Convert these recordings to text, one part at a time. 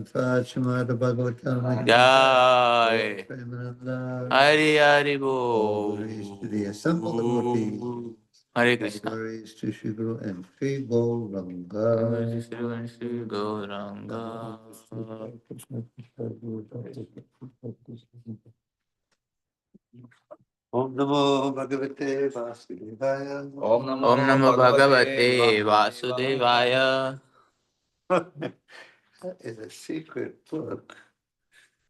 Srimad Bhagavatam Jai. Premananda Hari Hari all Bo. glories to the assembled devotees, Hare all Krishna. glories to Shri Guru and Sri Gauranga. Shri Gauranga. Om Namo Bhagavate Vasudevaya. Om Namo Bhagavate Vasudevaya. That is a secret book.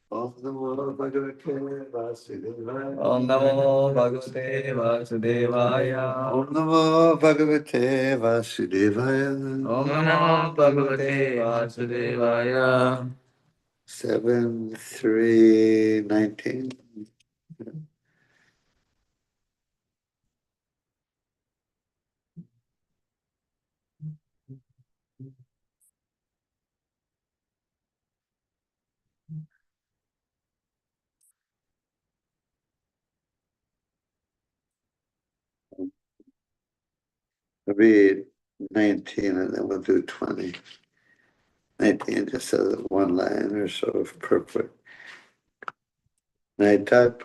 Om Namo Bhagavate Vasudevaya. Om Namo Bhagavate Vasudevaya. Om Namo Bhagavate Vasudevaya. Om Namo Bhagavate Vasudevaya. 7/3/19. I'll read 19 and then we'll do 20. 19 just says one line or so of purport. Naitat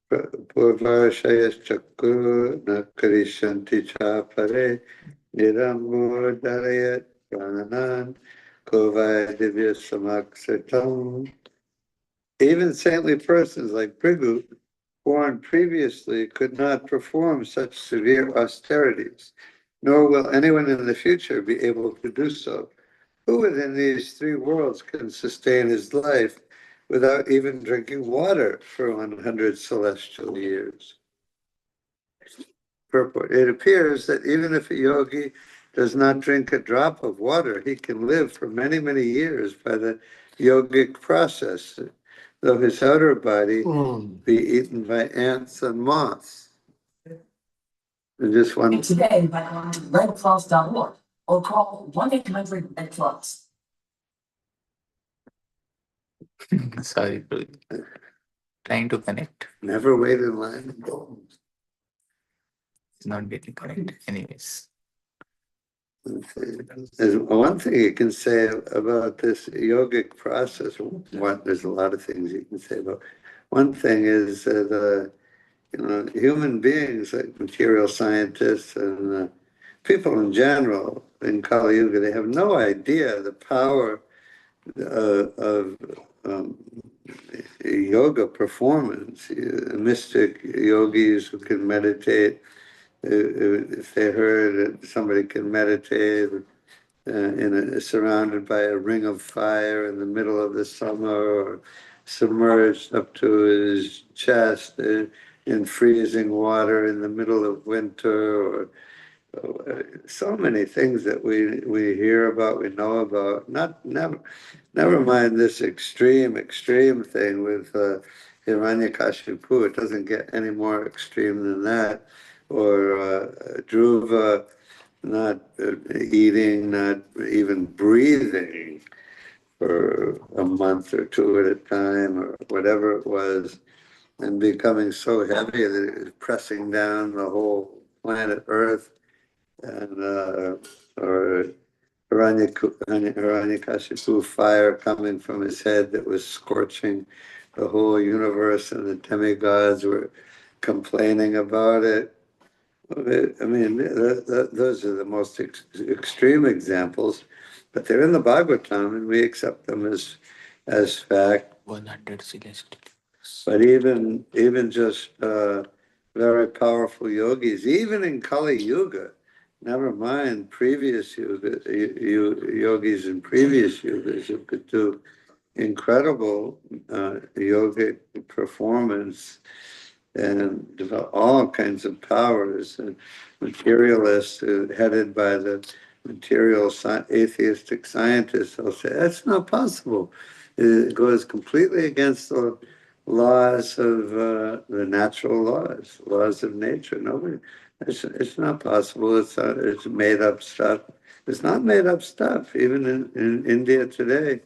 Purvashayas Chakku Nakarishanti Chapare Niramur Darayat Prananan Kovaya Divya Samaksatam. Even saintly persons like Prithu, born previously, could not perform such severe austerities, nor will anyone in the future be able to do so. Who within these three worlds can sustain his life without even drinking water for 100 celestial years? Purport. It appears that even if a yogi does not drink a drop of water, he can live for many, many years by the yogic process, though his outer body be eaten by ants and moths. And just one. Today by going to redcross.org or call 1-800-RED-CROSS. Sorry, trying to connect. Never wait in line. It's not getting connected. Anyways. There's one thing you can say about this yogic process. There's a lot of things you can say about. One thing is that human beings, like material scientists and people in general in Kali Yuga, they have no idea the power of yoga performance. Mystic yogis who can meditate. If they heard that somebody can meditate surrounded by a ring of fire in the middle of the summer, or submerged up to his chest in freezing water in the middle of winter, or so many things that we hear about, we know about. Never mind this extreme thing with Hiranyakashipu. It doesn't get any more extreme than that. Or Dhruva not eating, not even breathing for a month or two at a time, or whatever it was, and becoming so heavy that it was pressing down the whole planet Earth. And or Hiranyakashipu, fire coming from his head that was scorching the whole universe, and the demigods were complaining about it. I mean, those are the most extreme examples, but they're in the Bhagavatam, and we accept them as fact. 100 celestial. But even just very powerful yogis, even in Kali Yuga, never mind previous yogis in previous yugas who could do incredible yogic performance and develop all kinds of powers. And materialists headed by the material atheistic scientists will say that's not possible. It goes completely against the laws of the natural laws of nature. Nobody, it's not possible. It's made up stuff. It's not made up stuff. Even in India today,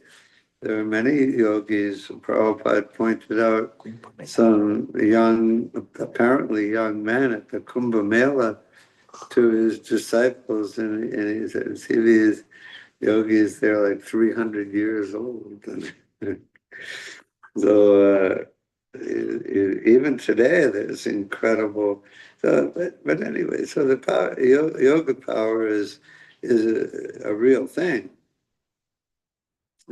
there are many yogis. Prabhupada pointed out some apparently young man at the Kumbh Mela to his disciples, and he said, see yogis, they're like 300 years old. So even today, there's incredible. So, but anyway, so the power, yoga power is a real thing,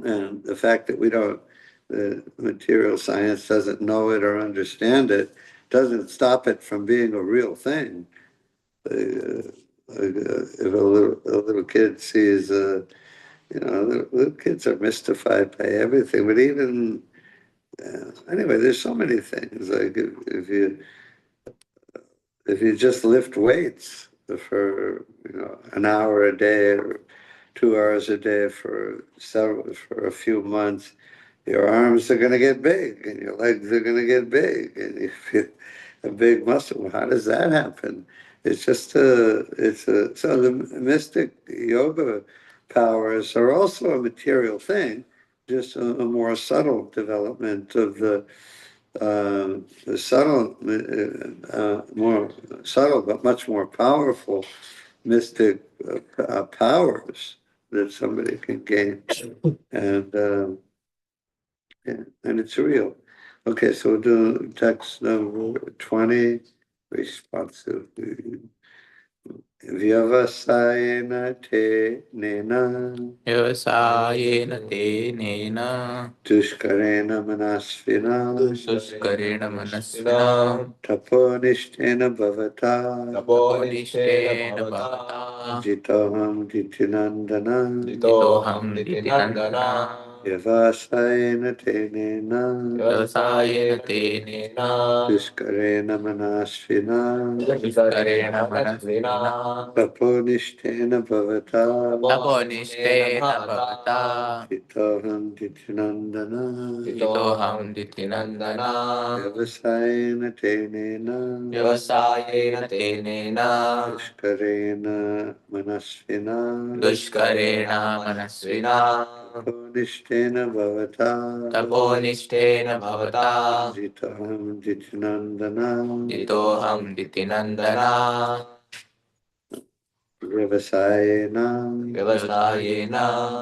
and the fact that we don't, the material science doesn't know it or understand it, doesn't stop it from being a real thing. If a little kid sees, little kids are mystified by everything, but even anyway, there's so many things. Like if you just lift weights for an hour a day or 2 hours a day for a few months, your arms are going to get big and your legs are going to get big, and if you a big muscle, how does that happen? It's just so the mystic yoga powers are also a material thing, just a more subtle development of the subtle, more subtle but much more powerful mystic powers that somebody can gain, and yeah, and it's real. Okay, so we'll do text number 20, responsive. Vyavasayena te nena व्यवसायेन तेनेन dushkarena manasvina दुष्करेण मनस्विना taponishtena bhavata तपोनिष्ठेन भवता jitaham ditinandana जितोऽहं दितिनन्दना vyavasayena te nena व्यवसायेन तेनेन dushkarena manasvina दुष्करेण मनस्विना taponishtena bhavata तपोनिष्ठेन भवता jitaham ditinandana जितोऽहं दितिनन्दना vyavasayena te nena व्यवसायेन तेनेन dushkarena manasvina दुष्करेण मनस्विना taponishtena bhavata तपोनिष्ठेन भवता jitaham ditinandana जितोऽहं दितिनन्दना vyavasayena व्यवसायेन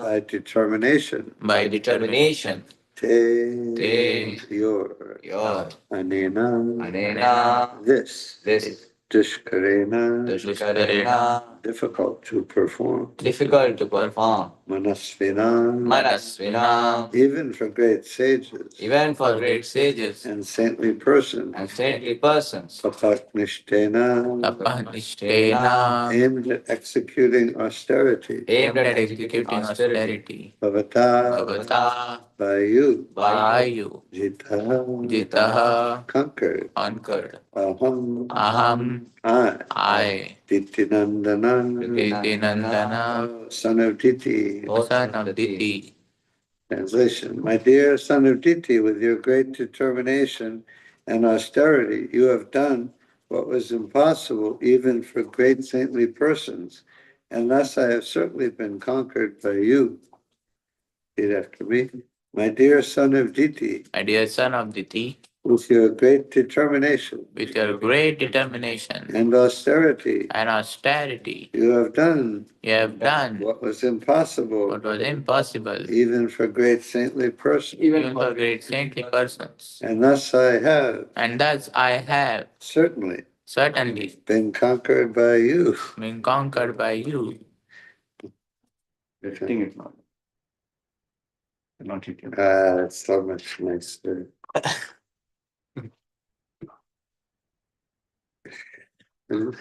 by determination by determination te te your your anena anena this this dushkarena dushkarena difficult to perform difficult to perform manasvina manasvina even for great sages even for great sages and saintly persons and saintly persons papaknishtena tapanishtena aimed at executing austerity aimed at executing austerity bhavata bhavata by you by you jitaha jitaha conquered conquered aham aham I Ditinandana Ditinandana son of Diti. son of Diti. Translation: My dear son of Diti, with your great determination and austerity, you have done what was impossible even for great saintly persons, and thus I have certainly been conquered by you. Repeat after me. My dear son of Diti, My dear son of Diti, with your great determination with your great determination and austerity, and austerity, you have done what was impossible was impossible even for great saintly persons. even for great saintly persons. And thus I have And thus I have certainly certainly been conquered by you. been conquered by you. Lifting it now. Not hitting. It's so much nicer. I'm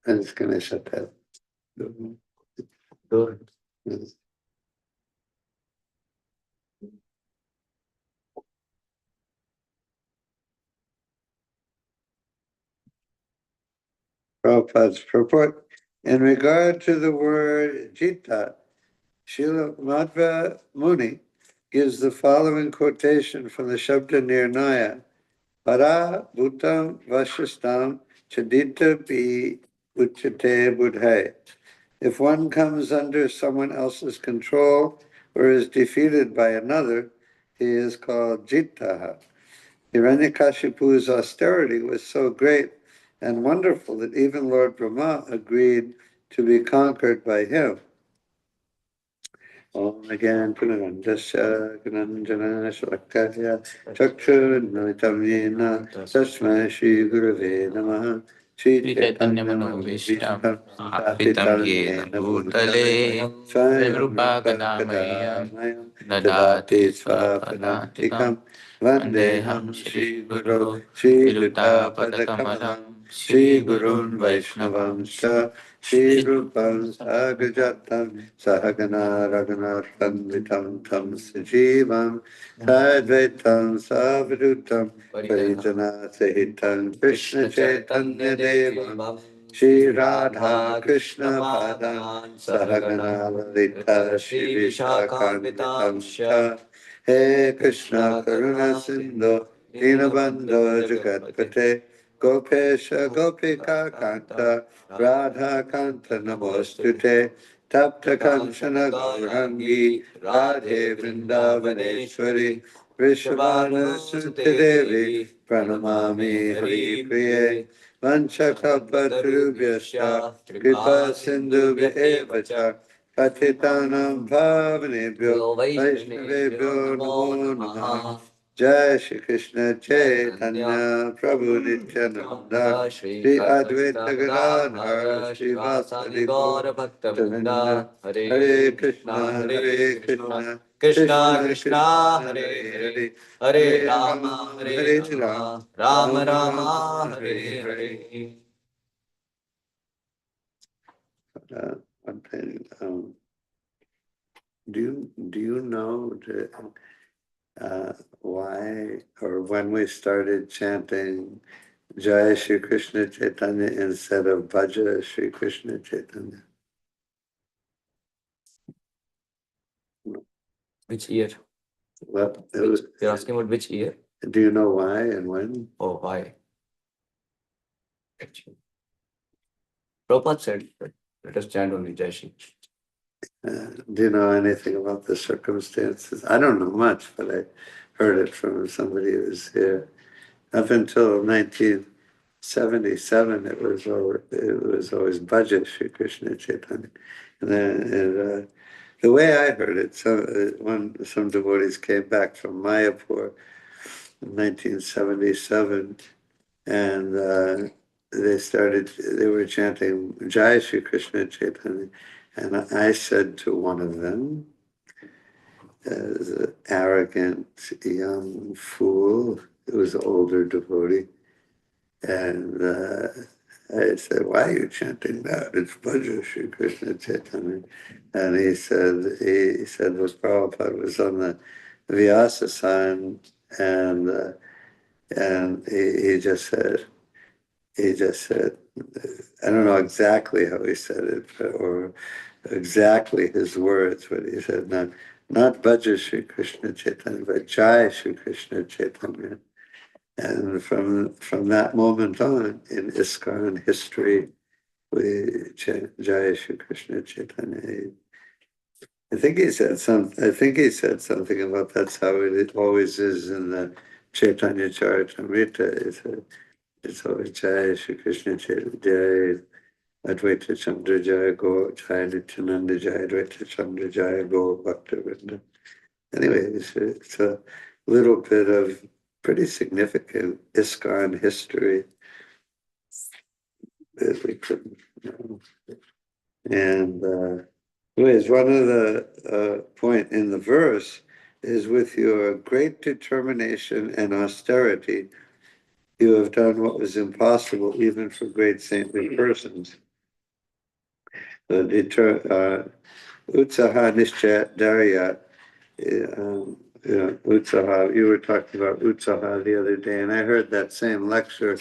just gonna shut that. Door. Prabhupada's purport. In regard to the word jita, Srila Madhva Muni gives the following quotation from the Shabda Nirnaya. Para bhutam vashastam chadita pi uchate budhay. If one comes under someone else's control or is defeated by another, he is called jitaha. Hiranyakashipu's austerity was so great and wonderful that even Lord Brahma agreed to be conquered by him. Om again Punarandasya Gananjana Shalakaya Chakshurunvamitam Yena Tasmai Shri Gurave Namaha Shri Sri Chaitanya Chaitanya Manobishtam Manobishtam Apitam Stapitam Yena Yena Bhutale Bhutale Swayam Rupa Rupa Kadamayam Kadamayam Dadati Dadati Swapadantikam Swapadantikam Vandeham Vandeham Shri Shri Guru Guru Shri Viruta Yuta Padakamalam Padakamalam Shri Shri Gurun Gurun Vaishnavam Vaishnavam Shri Rupam Sagajatam Sahagana Raghunathan Vitam Tam Sajivam Sadvaitam Savadutam Parijana Sahitam Krishna Chaitanya Devam Shri Radha Krishna Padam Sahagana Lalita Shri Vishakam Cha He Krishna Karuna Sindhu Dinabandho Jagatpate Gopesha Gopika Kanta Radha Kanta Namostute Tapta Kanchana Gaurangi Radhe Vrindavaneshwari Vrishabhanu Sute Devi Pranamami Hari Priye Vanchakapatrubhyascha Kripa Sindhu Evacha Patitanam Bhavanebhyo Vaishnavebhyo Namo Namaha Jai Shri Krishna Chaitanya Prabhu Nityananda Shri Advaita Gadadhar Shri Vasadi Gaura Bhaktavinda Hare Krishna Hare Krishna Krishna Krishna Hare Hare Hare Rama Hare Rama Rama Rama Hare Hare. One thing, do you know why or when we started chanting Jai Shri Krishna Chaitanya instead of Bhaja Shri Krishna Chaitanya? Which year? Well, it was, You're asking about which year? do you know why and when? Oh, why? Prabhupada said, let us chant only Jai Shri. Do you know anything about the circumstances? I don't know much, but I heard it from somebody who was here. Up until 1977, it was always Bhaja Shri Krishna Chaitanya. And then the way I heard it, some devotees came back from Mayapur in 1977, and they were chanting Jai Shri Krishna Chaitanya. And I said to one of them, as an arrogant young fool, who was an older devotee, and I said, "Why are you chanting that? It's Bhaja Shri Krishna Chaitanya." And he said, "Was Prabhupada was on the Vyasa sign, and he just said, I don't know exactly how he said it, or exactly his words, but he said, not Bhaja Shri Krishna Chaitanya, but Jai Shri Krishna Chaitanya." And from that moment on, in ISKCON history, we chant Jai Shri Krishna Chaitanya. I think he said something about that's how it always is in the Chaitanya Charitamrita. It's always Jai Shri Krishna Chaitanya Jai Advaita Chandra Jai Go Jai Nityananda Jai Advaita Chandra Jai Go Bhaktivinoda. Anyway, it's a little bit of pretty significant ISKCON history that we could, and anyways, one of the point in the verse is, with your great determination and austerity, you have done what was impossible even for great saintly persons. Utsaha Nishchat Daryat. Utsaha, you were talking about Utsaha the other day, and I heard that same lecture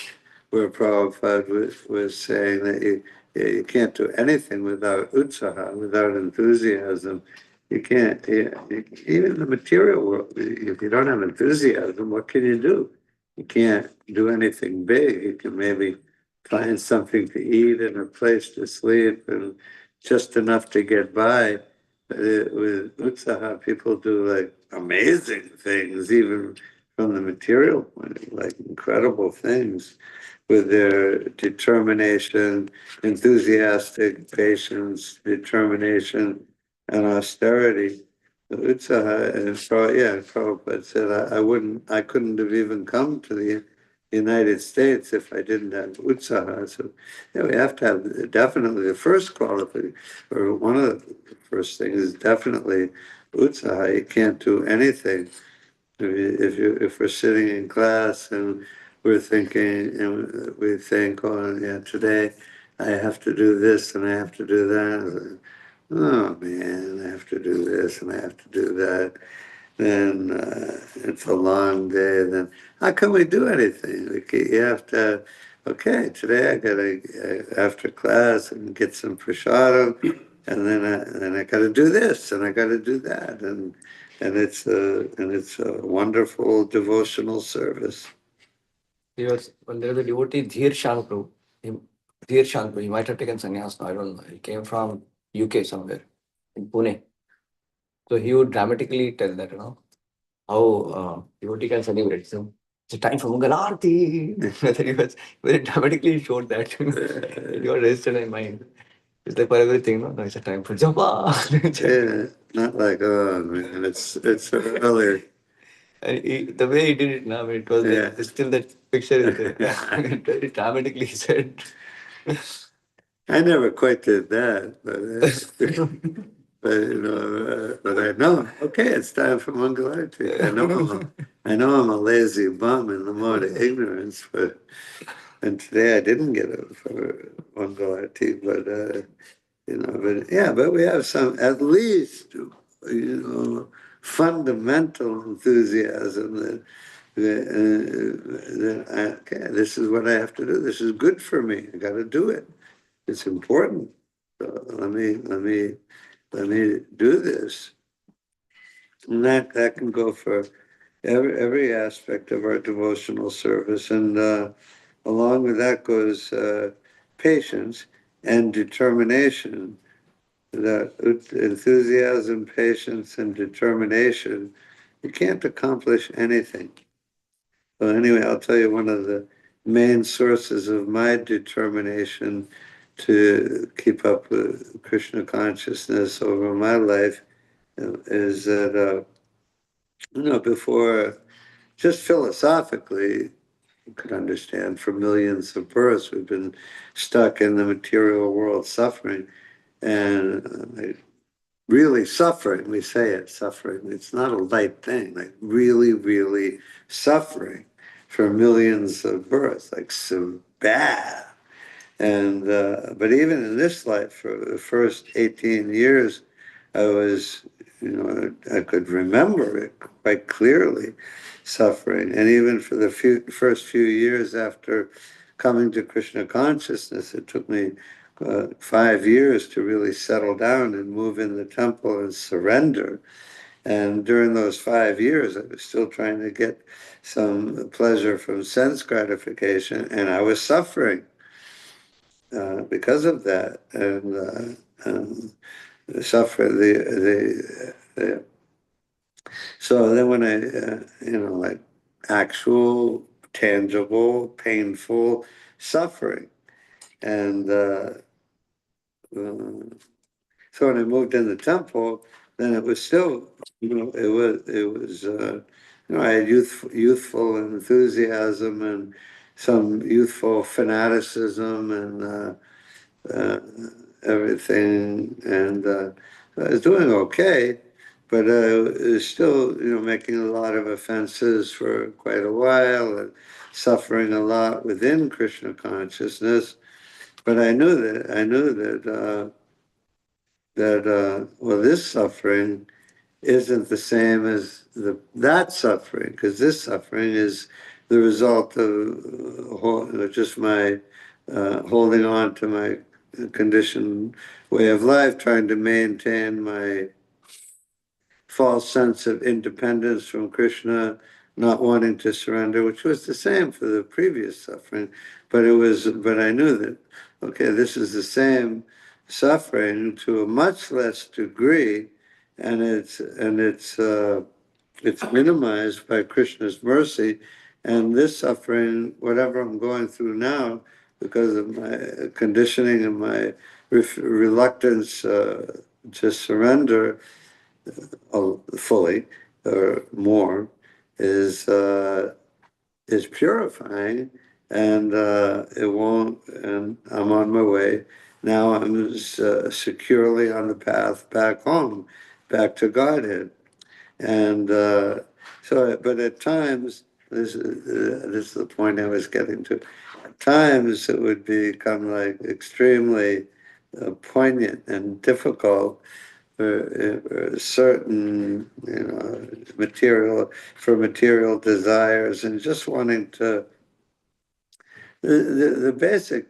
where Prabhupada was saying that you can't do anything without Utsaha, without enthusiasm. You can't, even in the material world, if you don't have enthusiasm, what can you do? You can't do anything big. You can maybe find something to eat and a place to sleep and just enough to get by. With Utsaha, people do like amazing things, even from the material point of view, like incredible things with their determination, enthusiastic patience, determination, and austerity. The Utsaha, and so, yeah, Prabhupada said I couldn't have even come to the United States if I didn't have Utsaha. So, yeah, we have to have definitely the first qualification, or one of the first things is definitely Utsaha. You can't do anything if we're sitting in class and we're thinking and we think, oh yeah, today I have to do this and I have to do that. Oh man, I have to do this and I have to do that. Then it's a long day. Then how can we do anything? You have to. Okay, today I gotta after class and get some prasadam, and then I gotta do this and I gotta do that, and it's a wonderful devotional service. When there was a devotee, Dhir Shankru. Dhir Shankru, he might have taken sannyas now, I don't know. He came from UK somewhere, in Pune. So he would dramatically tell that, how devotee can celebrate. So it's a time for Mangal Aarti. He was very dramatically showed that. It got registered in my mind. It's like for everything, no? No, it's a time for Japa. Yeah, not like oh man, it's earlier. And the way he did it now, it was Yeah. like, still that picture is there. Very dramatically said. I never quite did that, but but I know. Okay, it's time for Mangalarti. I know I'm a lazy bum in the mode of ignorance, and today I didn't get it for Mangalarti, but yeah, but we have some at least fundamental enthusiasm that okay, this is what I have to do. This is good for me. I got to do it. It's important. So let me do this. And that can go for every aspect of our devotional service. And along with that goes patience and determination. That enthusiasm, patience, and determination, you can't accomplish anything. Well, anyway, I'll tell you one of the main sources of my determination to keep up with Krishna consciousness over my life is that, before, just philosophically, you could understand for millions of births, we've been stuck in the material world suffering. And really suffering, we say it, suffering. It's not a light thing, like really, really suffering for millions of births, like so bad. And but even in this life, for the first 18 years, I was, I could remember it quite clearly, suffering. And even for the first few years after coming to Krishna consciousness, it took me 5 years to really settle down and move in the temple and surrender. And during those 5 years, I was still trying to get some pleasure from sense gratification, and I was suffering because of that. And suffer so then when I, like actual, tangible, painful suffering. And so when I moved in the temple, then it was still, I had youthful enthusiasm and some youthful fanaticism and everything, and I was doing okay, but I was still, making a lot of offenses for quite a while and suffering a lot within Krishna consciousness. But I knew that well, this suffering isn't the same as that suffering, because this suffering is the result of just my holding on to my conditioned way of life, trying to maintain my false sense of independence from Krishna, not wanting to surrender, which was the same for the previous suffering. But I knew that, okay, this is the same suffering to a much less degree, and it's minimized by Krishna's mercy. And this suffering, whatever I'm going through now, because of my conditioning and my reluctance to surrender fully or more is purifying, and it won't. And I'm on my way now. I'm securely on the path back home, back to Godhead, and but at times. This is the point I was getting to. At times it would become like extremely poignant and difficult for certain, material desires, and just wanting to. The basic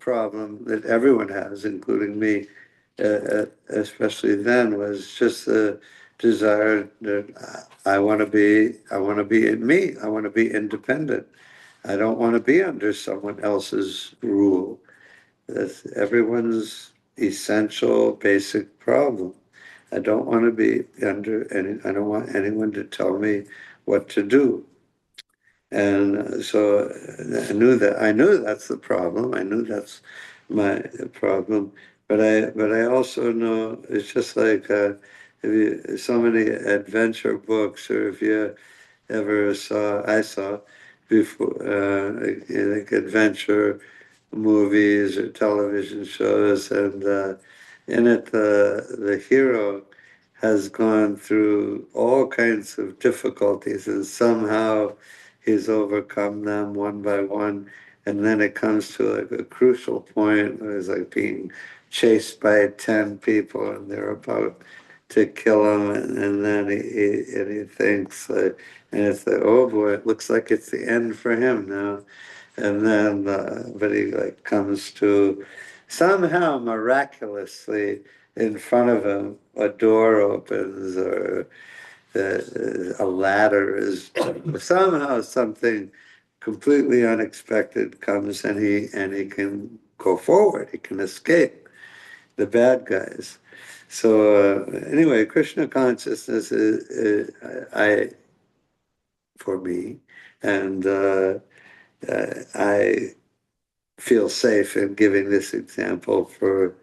problem that everyone has, including me, especially then, was just the desire that I want to be in me. I want to be independent. I don't want to be under someone else's rule. That's everyone's essential, basic problem. I don't want to be under any, I don't want anyone to tell me what to do. And so I knew that's the problem. I knew that's my problem. But I also know it's just like so many adventure books, or if you ever I saw before, like adventure movies or television shows, and in it the hero has gone through all kinds of difficulties, and somehow he's overcome them one by one, and then it comes to like a crucial point where it's like being chased by 10 people, and they're about to kill him, and then he thinks, and it's like, oh boy, it looks like it's the end for him now. And then, but he like comes to somehow miraculously in front of him, a door opens, or a ladder is somehow something completely unexpected comes, and he can go forward. He can escape the bad guys. So anyway, Krishna consciousness is for me, and I feel safe in giving this example for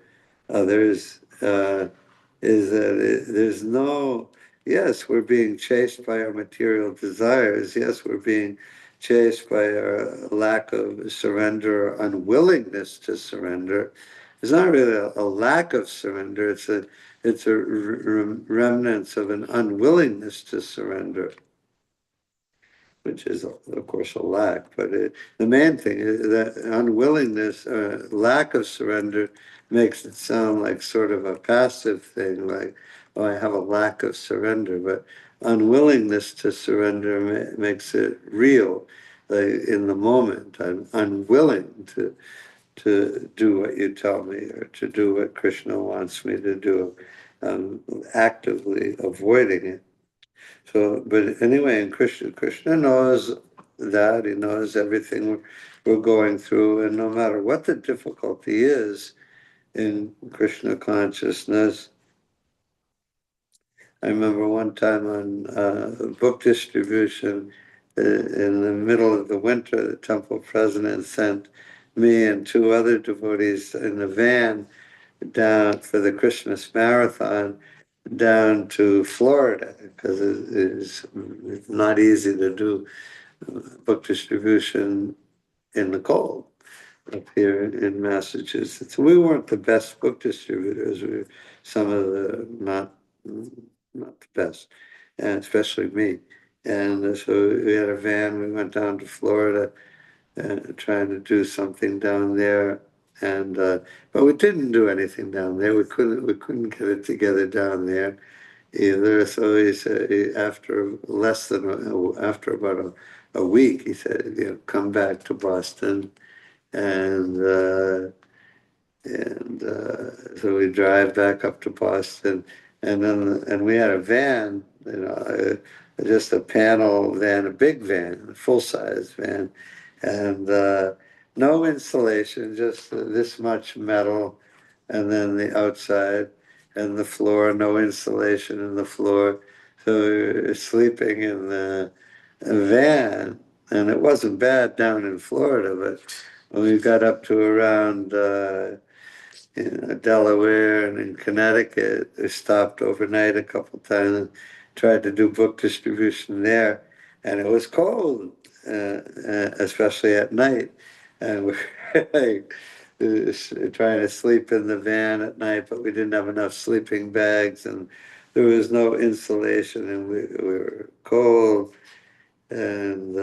others, is that there's no, yes, we're being chased by our material desires. Yes, we're being chased by our lack of surrender or unwillingness to surrender. It's not really a lack of surrender. It's a remnants of an unwillingness to surrender, which is, of course, a lack. But the main thing is that unwillingness, lack of surrender, makes it sound like sort of a passive thing, like, oh, I have a lack of surrender. But unwillingness to surrender makes it real, like in the moment. I'm unwilling to do what you tell me, or to do what Krishna wants me to do. I'm actively avoiding it. So, but anyway, and Krishna knows that. He knows everything we're going through, and no matter what the difficulty is in Krishna consciousness. I remember one time on book distribution, in the middle of the winter, the temple president sent me and two other devotees in a van down for the Christmas marathon down to Florida, because it's not easy to do book distribution in the cold up here in Massachusetts. We weren't the best book distributors. We were some of the not the best, and especially me. And so we had a van. We went down to Florida, trying to do something down there. And but we didn't do anything down there. We couldn't get it together down there either. So he said, after after about a week, he said, come back to Boston, and so we drive back up to Boston, and we had a van, just a panel van, a big van, a full size van, and no insulation, just this much metal, and then the outside and the floor, no insulation in the floor. So we were sleeping in the van, and it wasn't bad down in Florida, but when we got up to around in Delaware and in Connecticut. I stopped overnight a couple times and tried to do book distribution there. And it was cold, especially at night. And we're like, trying to sleep in the van at night, but we didn't have enough sleeping bags and there was no insulation and we were cold. And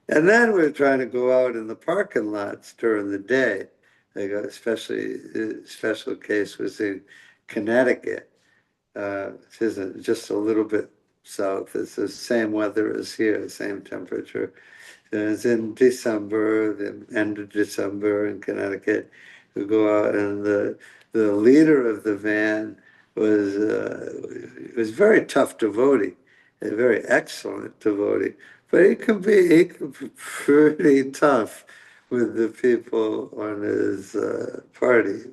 then we were trying to go out in the parking lots during the day. Like especially, special case was in Connecticut, which isn't just a little bit south. It's the same weather as here, the same temperature. And it's in December, the end of December in Connecticut. We go out, and the leader of the van was very tough devotee, a very excellent devotee. But he can be pretty tough with the people on his party.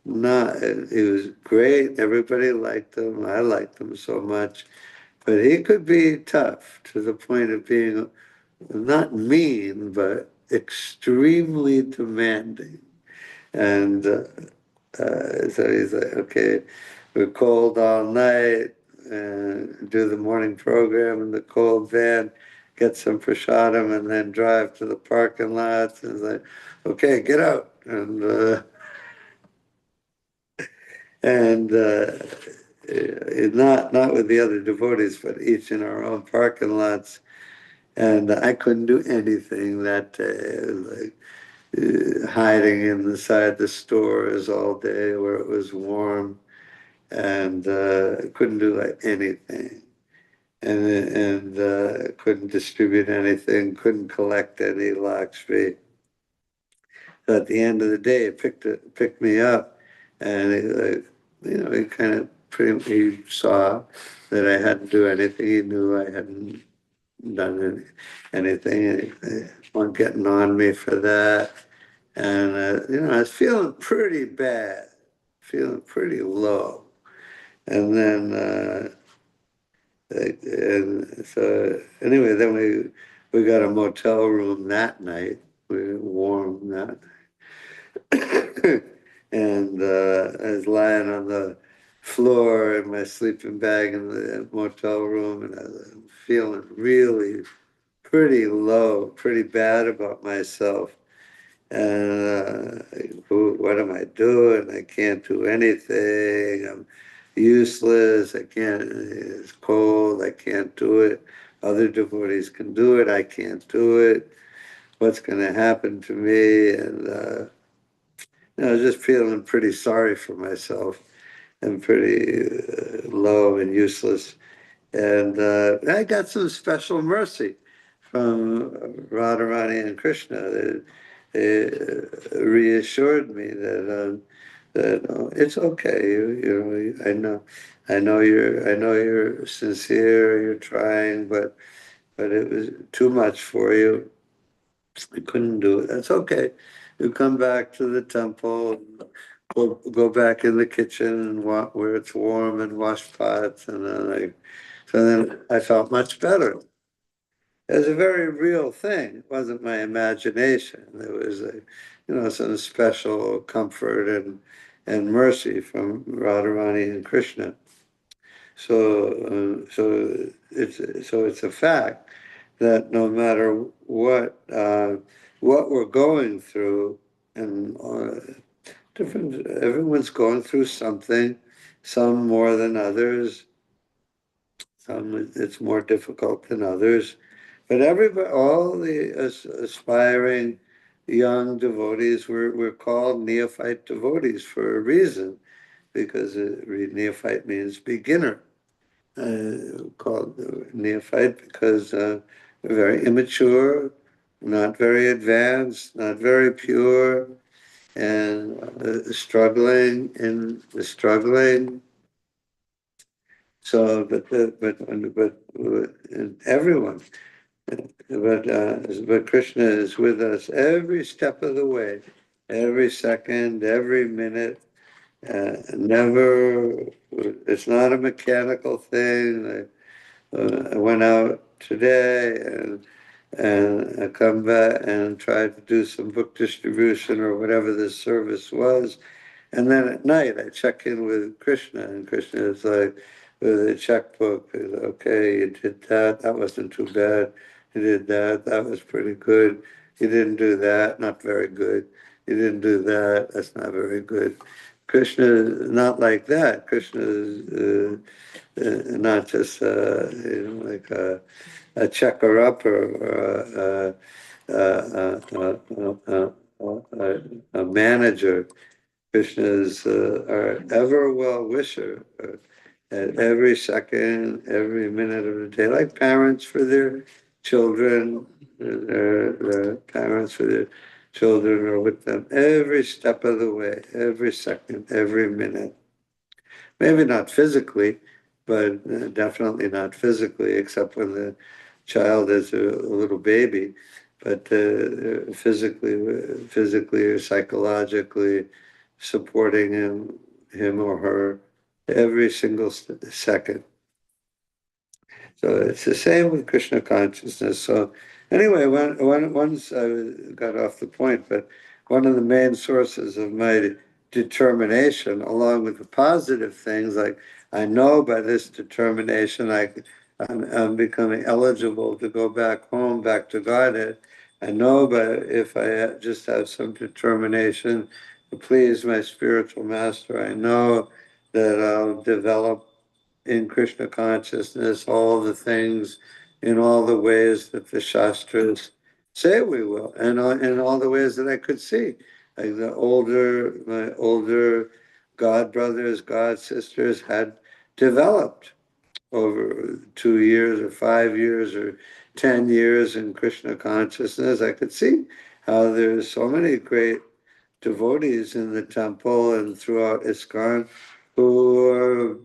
He was great. Everybody liked him. I liked him so much. But he could be tough to the point of being not mean, but extremely demanding. And so he's like, okay, we're cold all night, and do the morning program in the cold van, get some prasadam, and then drive to the parking lots. And it's like, okay, get out. And not with the other devotees, but each in our own parking lots. And I couldn't do anything that day. It was like hiding inside the stores all day where it was warm, and couldn't do like anything. And couldn't distribute anything, couldn't collect any Lakshmi. So at the end of the day, it picked me up, and he kind of he saw that I hadn't do anything. He knew I hadn't done anything. They weren't getting on me for that. And, I was feeling pretty bad, feeling pretty low. And then, and so anyway, then we got a motel room that night. We were warm that night. And I was lying on the floor in my sleeping bag in the motel room, and I was feeling really pretty low, pretty bad about myself. And what am I doing? I can't do anything. I'm useless. I can't, it's cold. I can't do it. Other devotees can do it. I can't do it. What's going to happen to me? And I was just feeling pretty sorry for myself and pretty low and useless. And I got some special mercy from Radharani and Krishna. They reassured me that it's okay. I know you're sincere. You're trying, but it was too much for you. I couldn't do it. That's okay. You come back to the temple. Go back in the kitchen and where it's warm and wash pots, and then I felt much better. It was a very real thing. It wasn't my imagination. There was some special comfort and mercy from Radharani and Krishna. So it's a fact that no matter what we're going through, and everyone's going through something, some more than others. Some it's more difficult than others. But everybody, all the aspiring young devotees were called neophyte devotees for a reason, because neophyte means beginner. Called neophyte because they're very immature, not very advanced, not very pure, and struggling. So, but everyone. But Krishna is with us every step of the way, every second, every minute. Never, it's not a mechanical thing. I went out today and and I come back and try to do some book distribution or whatever this service was. And then at night, I check in with Krishna, and Krishna is like, with a checkbook, okay, you did that, that wasn't too bad. You did that, that was pretty good. You didn't do that, not very good. You didn't do that, that's not very good. Krishna is not like that. Krishna is not just like a checker upper or a manager. Krishna's our ever well wisher at every second, every minute of the day, like parents for their children, their parents for their children are with them every step of the way, every second, every minute. Maybe not physically, but definitely not physically, except when the child is a little baby. But physically or psychologically supporting him or her every single second. So it's the same with Krishna consciousness. So anyway, once I got off the point, but one of the main sources of my determination, along with the positive things, like I know by this determination, I'm becoming eligible to go back home, back to Godhead. I know, but if I just have some determination to please my spiritual master, I know that I'll develop in Krishna consciousness all the things in all the ways that the Shastras say we will, and in all the ways that I could see. Like my older god brothers, god sisters had developed over 2 years or 5 years or 10 years in Krishna consciousness. I could see how there's so many great devotees in the temple and throughout ISKCON who are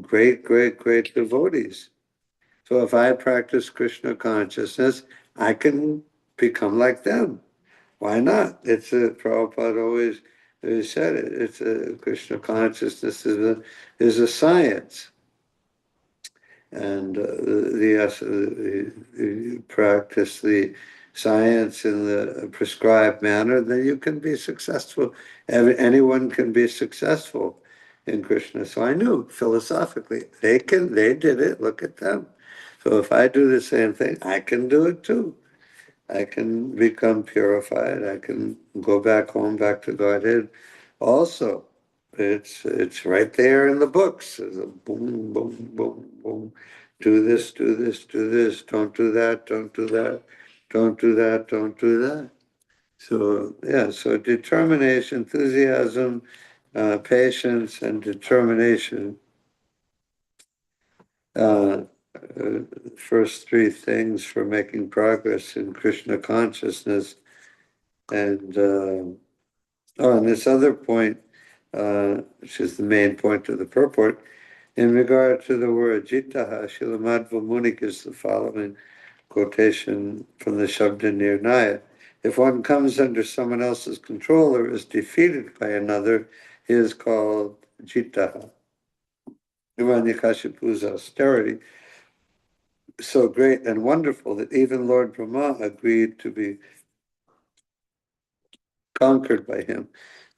great devotees. So if I practice Krishna consciousness, I can become like them. Why not? It's Prabhupada always said it. It's a Krishna consciousness is a science, and you practice the science in the prescribed manner, then you can be successful. Anyone can be successful in Krishna. So I knew philosophically they did it. Look at them. So if I do the same thing, I can do it too. I can become purified. I can go back home, back to Godhead. Also, it's right there in the books. There's a boom, boom, boom, boom. Do this, do this, do this. Don't do that. Don't do that. Don't do that. Don't do that. So yeah. So determination, enthusiasm, patience, and determination. First three things for making progress in Krishna consciousness. And and this other point, which is the main point of the purport, in regard to the word jitaha, Srila Madhva Muni gives the following quotation from the Shabda Nirnaya. If one comes under someone else's control or is defeated by another, he is called jitaha. Hiranyakashipu's austerity so great and wonderful that even Lord Brahma agreed to be conquered by him.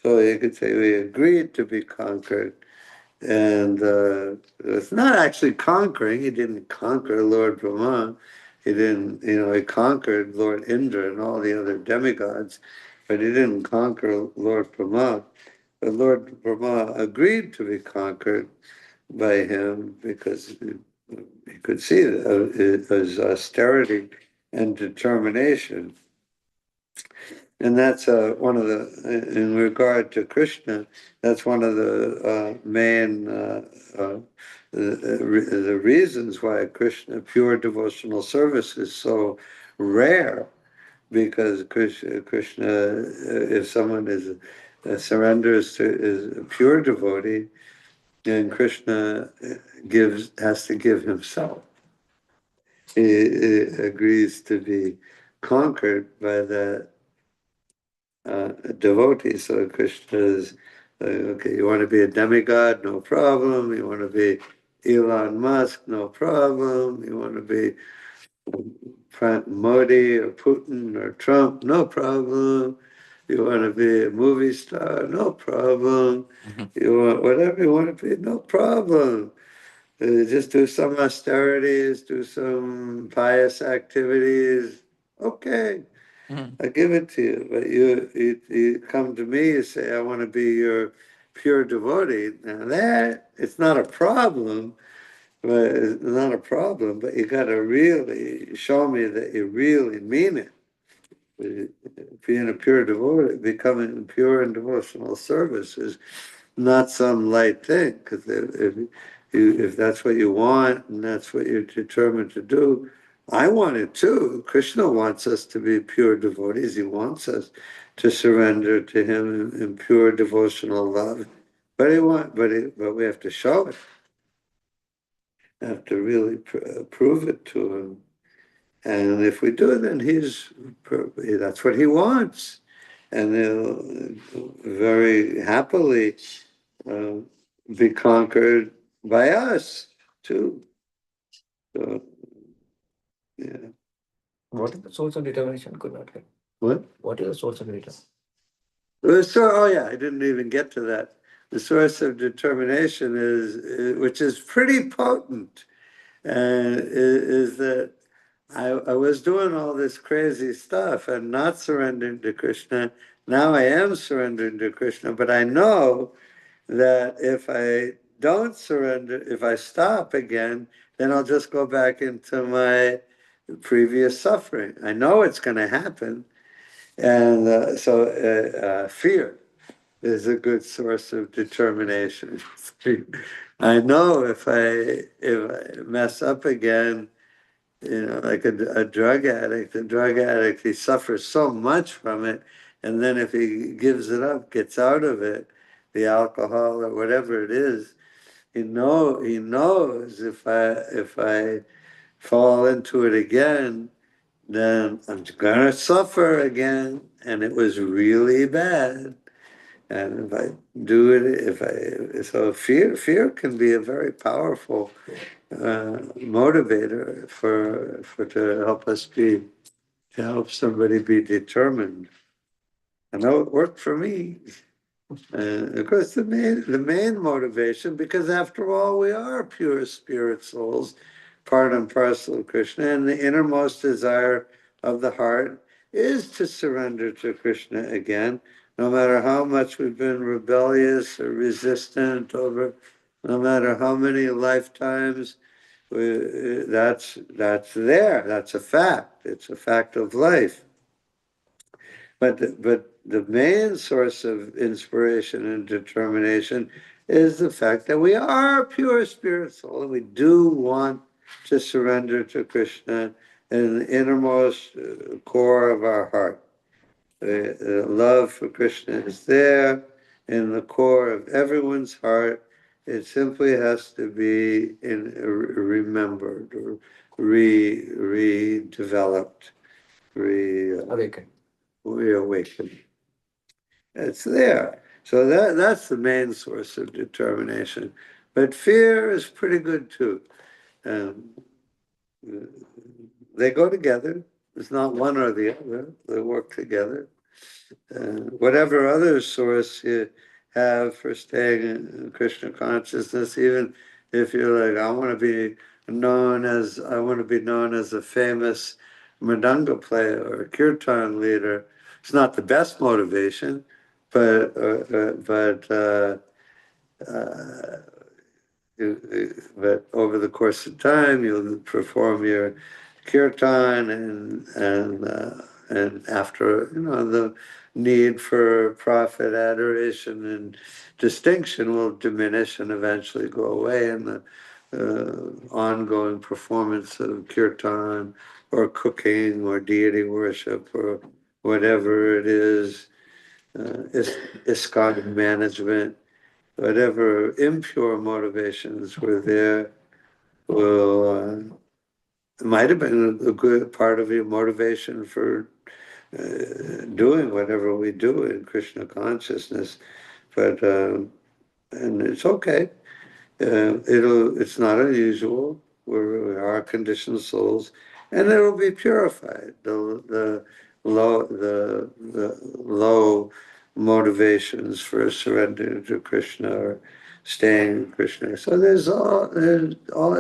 So you could say we agreed to be conquered. And it's not actually conquering. He didn't conquer Lord Brahma. He didn't, he conquered Lord Indra and all the other demigods, but he didn't conquer Lord Brahma. But Lord Brahma agreed to be conquered by him because he could see his austerity and determination. And that's one of the, in regard to Krishna, that's one of the main, the reasons why pure devotional service is so rare, because Krishna, if someone surrenders to is a pure devotee, then Krishna has to give himself. He agrees to be conquered by that devotee. So Krishna is, okay, you want to be a demigod, no problem. You want to be Elon Musk, no problem. You want to be Modi or Putin or Trump, no problem. You want to be a movie star, no problem. You want whatever you want to be, no problem. Just do some austerities, do some pious activities. Okay, I give it to you. But you come to me, you say, I want to be your pure devotee. Now that, it's not a problem, but it's not a problem, but you got to really show me that you really mean it. Being a pure devotee, becoming pure in devotional service is not some light thing, because if that's what you want and that's what you're determined to do, I want it too. Krishna wants us to be pure devotees. He wants us to surrender to him in pure devotional love. But but we have to show it. Have to really prove it to him. And if we do, then that's what he wants. And they'll very happily be conquered by us too. So, yeah. What is the source of determination? Could not get. What is the source of determination? Oh yeah, I didn't even get to that. The source of determination which is pretty potent, is that I was doing all this crazy stuff and not surrendering to Krishna. Now I am surrendering to Krishna, but I know that if I don't surrender, if I stop again, then I'll just go back into my previous suffering. I know it's going to happen. And so fear is a good source of determination. I know if I mess up again, like a drug addict, he suffers so much from it, and then if he gives it up, gets out of it, the alcohol or whatever it is, he knows if I fall into it again, then I'm gonna suffer again, and it was really bad. And if I do it, so fear can be a very powerful motivator to help us to help somebody be determined. I know it worked for me. Of course, the main motivation, because after all, we are pure spirit souls, part and parcel of Krishna, and the innermost desire of the heart is to surrender to Krishna again, no matter how much we've been rebellious or resistant over, no matter how many lifetimes. That's there. That's a fact. It's a fact of life. But the main source of inspiration and determination is the fact that we are a pure spirit soul, and we do want to surrender to Krishna in the innermost core of our heart. The love for Krishna is there in the core of everyone's heart. It simply has to be remembered or redeveloped, reawakened. It's there. So that's the main source of determination. But fear is pretty good too. They go together. It's not one or the other. They work together. Whatever other source you have for staying in Krishna consciousness, even if you're like, I want to be known as a famous Mridanga player or a kirtan leader, it's not the best motivation, but over the course of time, you'll perform your kirtan, and after the need for profit, adoration, and distinction will diminish and eventually go away in the ongoing performance of kirtan or cooking or deity worship or whatever it is, ISKCON management. Whatever impure motivations were there might have been a good part of your motivation for doing whatever we do in Krishna consciousness, but and it's okay. It's not unusual. We are conditioned souls, and it will be purified. The low motivations for surrendering to Krishna or staying in Krishna. So there's all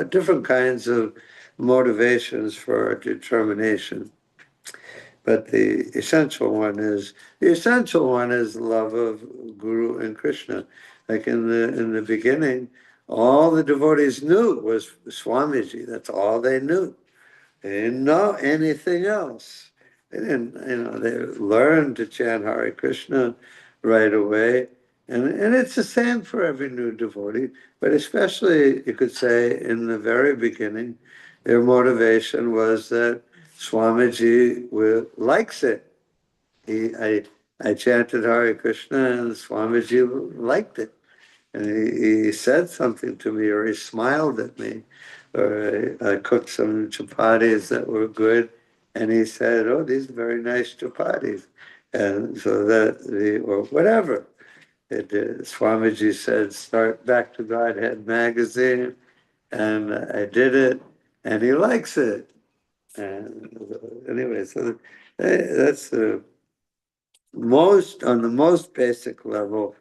different kinds of motivations for our determination. But the essential one is love of Guru and Krishna. Like in the beginning, all the devotees knew was Swamiji. That's all they knew. They didn't know anything else. They didn't, they learned to chant Hare Krishna right away. And it's the same for every new devotee, but especially, you could say, in the very beginning, their motivation was that Swamiji likes it. I chanted Hare Krishna and Swamiji liked it. And he said something to me, or he smiled at me, or I cooked some chapatis that were good, and he said, "Oh, these are very nice chapatis," and so or whatever. Swamiji said, "Start Back to Godhead magazine," and I did it, and he likes it. And anyway, so that's the on the most basic level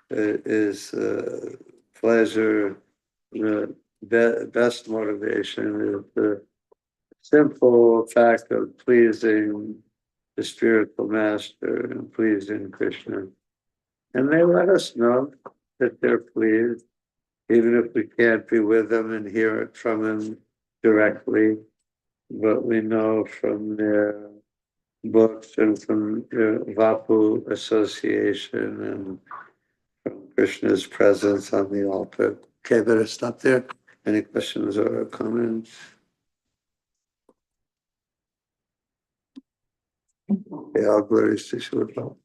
is pleasure. The best motivation is the simple fact of pleasing the spiritual master and pleasing Krishna. And they let us know that they're pleased, even if we can't be with them and hear it from them directly. But we know from their books and from the Vapu Association and from Krishna's presence on the altar. Okay, better stop there. Any questions or comments? Okay, all glories to Srila Prabhupada.